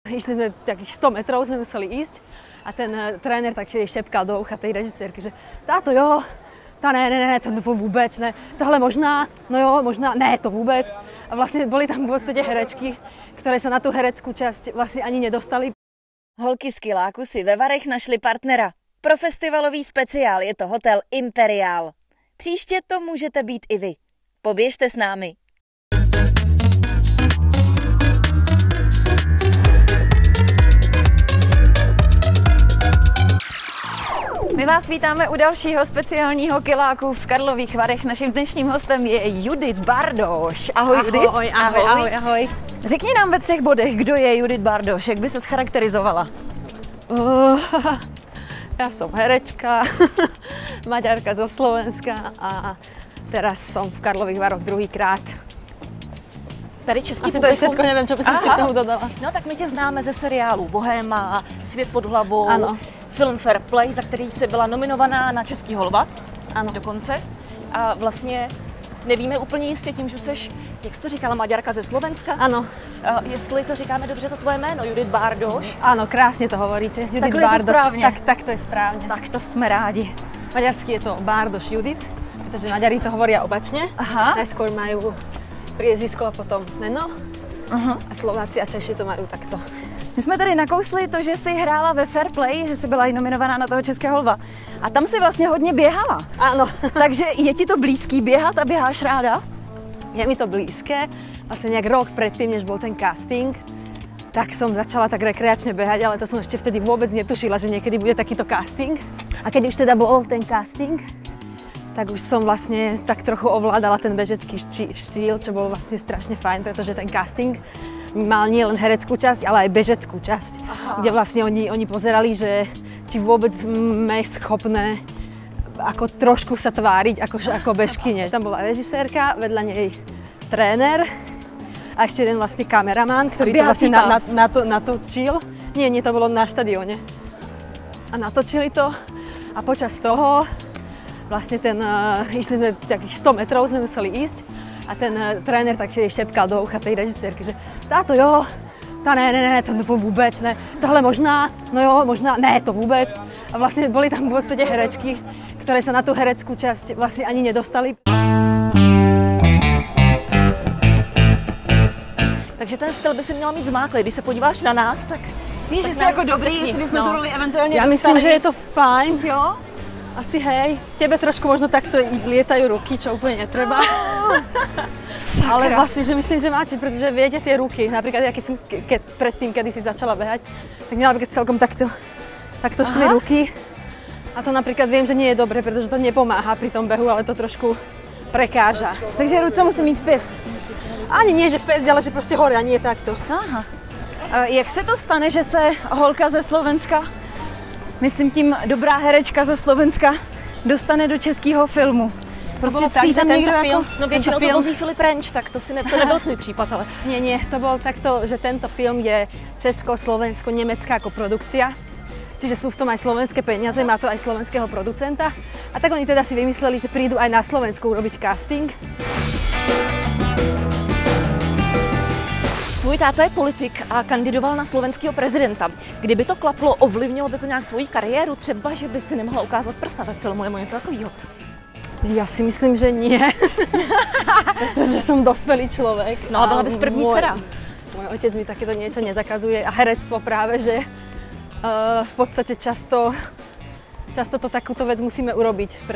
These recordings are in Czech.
Išli sme takých 100 metrov, sme museli ísť a ten tréner tak šepkal do ucha tej režisérky, že táto jo, tá ne, to vôbec ne, tohle možná, no jo, možná, ne, to vôbec. A vlastne boli tam v podstate herečky, ktoré sa na tú hereckú časť vlastne ani nedostali. Holky z Kiláku si ve Varech našli partnera. Pro festivalový speciál je to hotel Imperial. Příště to můžete být i vy. Poběžte s námi. My vás vítáme u dalšího speciálního Kiláku v Karlových Varech. Naším dnešním hostem je Judith Bardoš. Ahoj, Judith. Ahoj. Řekni nám ve 3 bodech, kdo je Judith Bardoš, jak by se charakterizovala? Ja som herečka, Maďarka zo Slovenska a teraz som v Karlových Varoch druhýkrát. Tady český Asi to je všetko, neviem, čo by som ešte k tomu dodala. No tak my tě známe ze seriálu Bohéma, Svět pod hlavou, ano. Film Fair Play, za který jsi byla nominovaná na Český holva, Ano. dokonce. A vlastně nevíme úplně jistě tím, že jsi, jak jsi to říkala, Maďarka ze Slovenska. Áno, Jestli to říkáme dobře, to tvoje jméno, Judith Bardoš. áno, krásne to hovoríte. Judith Takhle je to Bardoš. správně. Tak to je správne. Tak to jsme rádi. Maďarsky je to Bardoš Judith, pretože Maďari to hovoria opačne. Aha. Najskôr majú priezvisko a potom meno. A Slováci a Češi to majú takto. My jsme tady nakousli to, že jsi hrála ve Fair Play, že jsi byla i nominovaná na toho Českého lva. A tam si vlastně hodně běhala. Áno, Takže je ti to blízký běhat a běháš ráda? je mi to blízke. Vlastne nejak rok predtým, než bol ten casting, tak som začala tak rekreačne behať, ale to som ešte vtedy vôbec netušila, že niekedy bude takýto casting. A keď už teda bol ten casting, tak už som vlastne tak trochu ovládala ten bežecký štýl, čo bolo vlastne strašne fajn, pretože ten casting mal nie len hereckú časť, ale aj bežeckú časť, kde vlastne oni pozerali, že či vôbec sme schopné ako trošku sa tváriť ako bežkyne. Tam bola režisérka, vedľa nej tréner a ešte jeden vlastne kameraman, ktorý to vlastne natočil. Nie, to bolo na štadióne. A natočili to a počas toho vlastne išli sme takých 100 metrov, sme museli ísť a ten tréner tak šepkal do ucha tej režisérky, že táto jo, tá ne, to vôbec ne, tohle možná, no jo, možná, ne, to vôbec. A vlastne boli tam v podstate herečky, ktoré sa na tú hereckú časť vlastne ani nedostali. Takže ten styl by si měla mít zmáklý. Když se podíváš na nás, tak... Víš, že jsi jako dobrý, jestli bychom tu roli eventuálně Ja myslím, dostali. že je to fajn, jo. Asi hej. Tebe trošku možno takto lietajú ruky, čo úplne netreba. Ale vlastne, že myslím, že máte, pretože viete tie ruky. Napríklad ja keď predtým, kedy si začala behať, tak mňa napríklad celkom takto šli ruky. A to napríklad viem, že nie je dobre, pretože to nepomáha pri tom behu, ale to trošku prekáža. Takže ruce musí mít v pěst. Ani nie, že v pezdi, ale že proste hore a nie takto. Aha. Jak se to stane, že se holka ze Slovenska, myslím tím dobrá herečka ze Slovenska, dostane do českého filmu? Prostě tak, že tento film, No většinou to vozí Filip Renč, tak to nebyl tvůj případ, ale... Nie, to bol takto, že tento film je česko-slovensko-nemecká koprodukcia. Čiže sú v tom aj slovenské peniaze, má to aj slovenského producenta. A tak oni teda si vymysleli, že prídu aj na Slovensku urobiť casting. Tvůj táta je politik a kandidoval na slovenského prezidenta. Kdyby to klaplo, ovlivnilo by to nějak tvoji kariéru? Třeba, že by si nemohla ukázat prsa ve filmu nebo něco takového? Ja si myslím, že nie. Pretože som dospelý človek. No a byla bys první dcera. Môj otec mi takéto niečo nezakazuje a herectvo práve, že v podstate často to takúto vec musíme urobiť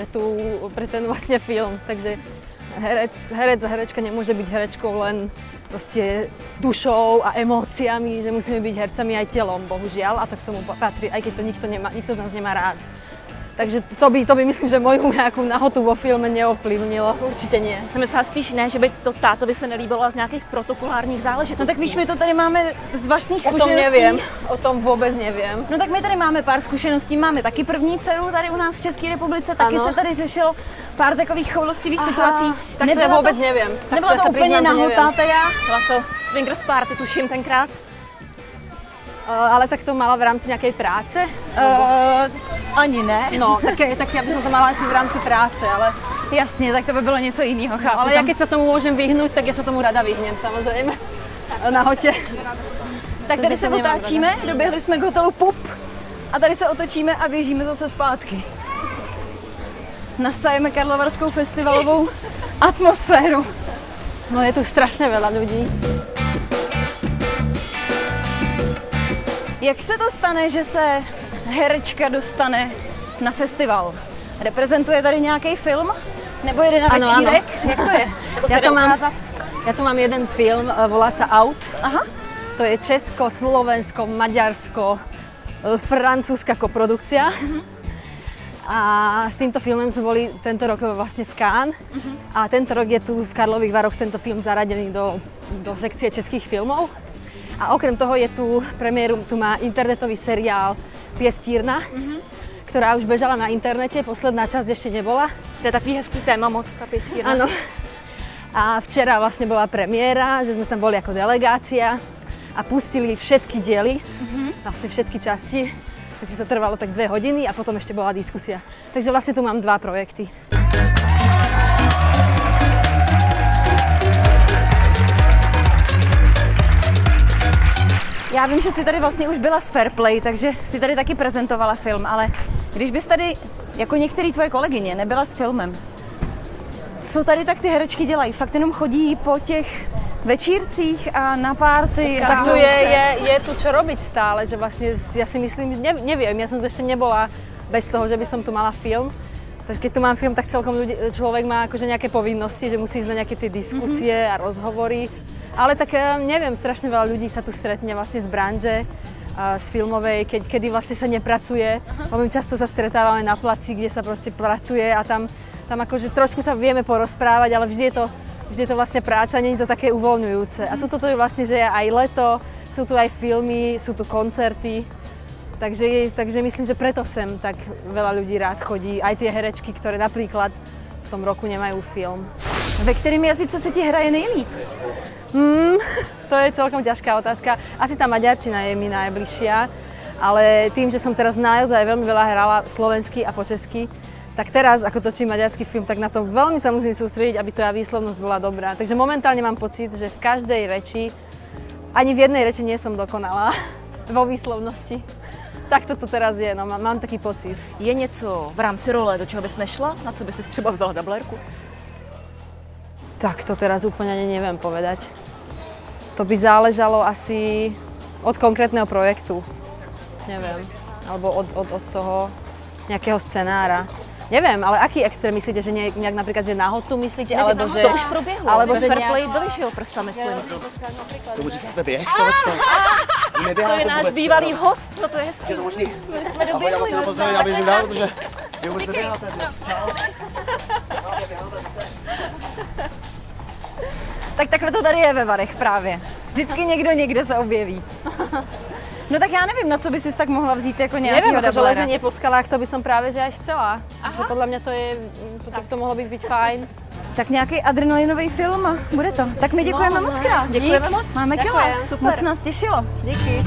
pre ten vlastne film. Takže herec a herečka nemôže byť herečkou len proste dušou a emóciami, že musíme byť hercami aj telom, bohužiaľ, a to k tomu patrí, aj keď to nikto z nás nemá rád. Takže to by myslím, že moju nejakú nahotu vo filme neovplyvnilo. Určite nie. Jsem myslela spíš ne, že by to tátovi se nelíbilo z nějakých protokolárních záležitostí. No tak víš, my to tady máme z vlastních O tom zkušeností. neviem, o tom vôbec neviem. No tak my tady máme pár zkušeností, máme taky první dceru tady u nás v České republice, taky Ano. se tady řešilo pár takových choulostivých situací. Tak to ja vôbec neviem. Tak Nebyla ja to sa úplně priznám, že nahotá neviem. teda. Byla to swingers party, tuším tenkrát. Ale tak to mala v rámci nejakej práce? Ani ne. No, tak ja by som to mala asi v rámci práce, ale Jasně, tak to by bylo něco jiného, chápu. ale ja keď sa tomu môžem vyhnúť, tak ja sa tomu rada vyhnem, samozrejme. Nahote. Tak tady se otáčíme, doběhli jsme k hotelu Pup a tady se otočíme a běžíme zase zpátky. Nastajeme karlovarskou festivalovou atmosféru. No je tu strašně veľa ľudí. Jak se to stane, že se herečka dostane na festival? Reprezentuje tady nějaký film? Nebo jede na večírek? Jak to je? Ja tu mám jeden film, volá sa Out. Aha. To je Česko, Slovensko, Maďarsko, francúzska koprodukcia. A s týmto filmem sme boli tento rok vlastne v Cannes. A tento rok je tu v Karlových Varoch tento film zaradený do sekcie českých filmov. A okrem toho je tu premiéru, tu má internetový seriál Pěstírna, ktorá už bežala na internete, posledná časť ešte nebola. To je takový hezký téma moc, ta Pěstírna. Áno. A včera vlastne bola premiéra, že sme tam boli ako delegácia a pustili všetky diely, vlastne všetky časti. Takže to trvalo tak 2 hodiny a potom ešte bola diskusia. Takže vlastne tu mám 2 projekty. Já vím, že jsi tady vlastně už byla s Fairplay, takže si tady taky prezentovala film, ale když bys tady, jako některé tvoje kolegyně, nebyla s filmem, co tady tak ty herečky dělají? Fakt jenom chodí po těch večírcích a na párty? Tak tu je tu čo robiť stále, že vlastne ja si myslím, neviem, ja som ešte nebola bez toho, že by som tu mala film. Takže keď tu mám film, tak celkom človek má akože nejaké povinnosti, že musí ísť na nejaké tie diskusie a rozhovory. Ale tak neviem, strašne veľa ľudí sa tu stretne vlastne z branže, z filmovej, kedy vlastne sa nepracuje. Veľmi často sa stretávame na placi, kde sa proste pracuje a tam akože trošku sa vieme porozprávať, ale vždy je to vlastne práca, nie je to také uvoľňujúce. A toto je vlastne, že je aj leto, sú tu aj filmy, sú tu koncerty. Takže myslím, že preto sem tak veľa ľudí rád chodí. Aj tie herečky, ktoré napríklad v tom roku nemajú film. Ve kterém jazyce se ti hraje nejlíp? To je celkom ťažká otázka. Asi tá maďarčina je mi najbližšia, ale tým, že som teraz naozaj veľmi veľa hrala slovensky a po česky, tak teraz, ako točím maďarský film, tak na to veľmi sa musím sústrediť, aby tá výslovnosť bola dobrá. Takže momentálne mám pocit, že v každej reči, ani v jednej reči nie som dokonalá vo výslovnosti. Tak to teraz je, no, mám taký pocit. Je něco v rámci role, do čeho bys nešla? Na co by si třeba vzala dublérku? Tak to teraz úplne neviem povedať. To by záležalo asi od konkrétneho projektu. Neviem. Alebo od toho nejakého scenára. Neviem, ale aký extrém myslíte, že nejak napríklad, že nahotu myslíte, Nevím, alebo že... To už proběhlo, alebo že že Fairplay byli, že jo, prsa, myslím. Tomu říkáte běh, tohleto? To je náš bývalý host, no to je hezký. Je to možný? My jsme Ahoj, já vás doběhli. nepozdravím, já běžím dál, protože vy vůbec neběháte. Tak takhle to tady je ve Varech právě. Vždycky někdo někde se objeví. No tak já nevím, na co by si tak mohla vzít jako nějakého Neviem, akože dublera. lezenie po skalách, to by som práve že aj chcela. Že podľa mňa to je, to mohlo byť fajn. Tak nějaký adrenalinový film a bude to. Tak my děkujeme moc krát. Děkujeme moc. Máme kila. Super. Moc nás těšilo. Díky.